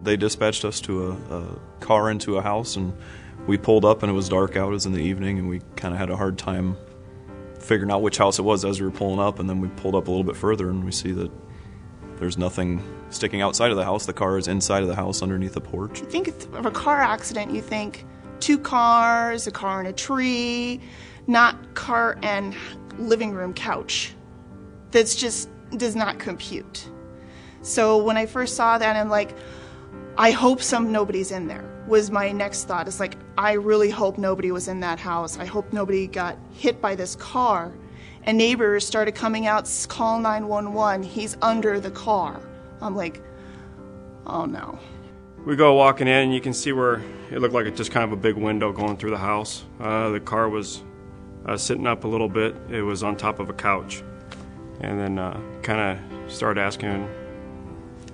They dispatched us to a car into a house, and we pulled up, and it was dark out. It was in the evening, and we kind of had a hard time figuring out which house it was as we were pulling up, and then we pulled up a little bit further, and we see that there's nothing sticking outside of the house. The car is inside of the house underneath the porch. You think of a car accident, you think 2 cars, a car and a tree, not car and living room couch. That's just does not compute. So when I first saw that, I'm like, I hope nobody's in there, was my next thought. It's like, I really hope nobody was in that house. I hope nobody got hit by this car. And neighbors started coming out, call 911, he's under the car. I'm like, oh no. We go walking in, and you can see where it looked like just kind of a big window going through the house. The car was sitting up a little bit. It was on top of a couch. And then kind of started asking him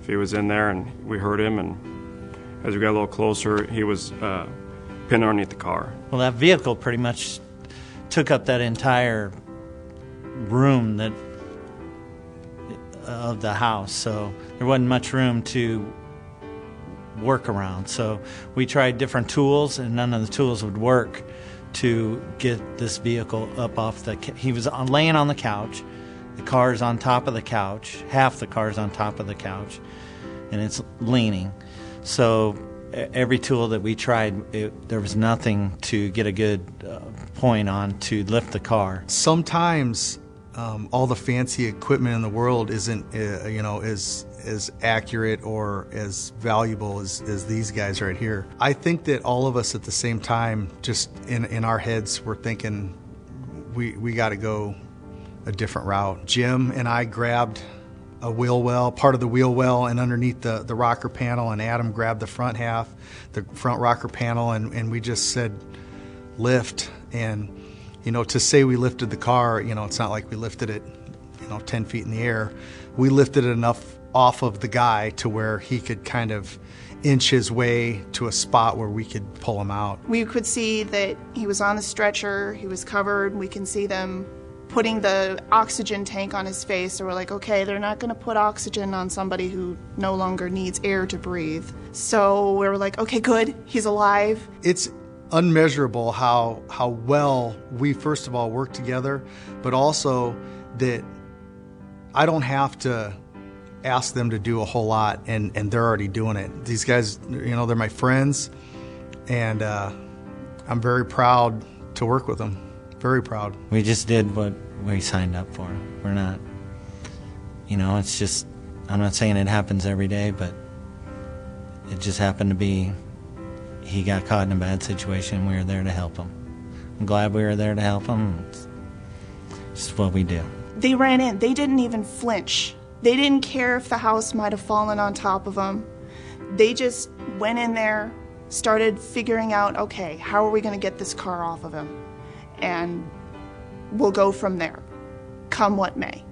if he was in there, and we heard him, and as we got a little closer, he was pinned underneath the car. Well, that vehicle pretty much took up that entire room of the house, so there wasn't much room to work around. So we tried different tools, and none of the tools would work to get this vehicle up off he was laying on the couch. The car's on top of the couch. Half the car's on top of the couch, and it's leaning. So every tool that we tried, there was nothing to get a good point on to lift the car. Sometimes all the fancy equipment in the world isn't, as accurate or as valuable as these guys right here. I think that all of us at the same time, just in our heads, we're thinking we got to go a different route. Jim and I grabbed a wheel well, part of the wheel well, and underneath the rocker panel, and Adam grabbed the front half, the front rocker panel, and we just said, lift. And, to say we lifted the car, it's not like we lifted it, 10 feet in the air. We lifted it enough off of the guy to where he could kind of inch his way to a spot where we could pull him out. We could see that he was on the stretcher, he was covered. We can see them putting the oxygen tank on his face. So we're like, okay, they're not going to put oxygen on somebody who no longer needs air to breathe. So we were like, okay, good, he's alive. It's unmeasurable how well we, first of all, work together, but also that I don't have to ask them to do a whole lot, and they're already doing it. These guys, they're my friends, and I'm very proud to work with them. Very proud. We just did what we signed up for. We're not, it's just, I'm not saying it happens every day, but it just happened to be he got caught in a bad situation. We were there to help him. I'm glad we were there to help him. It's just what we do. They ran in. They didn't even flinch. They didn't care if the house might have fallen on top of them. They just went in there, started figuring out, okay, how are we going to get this car off of him? And we'll go from there, come what may.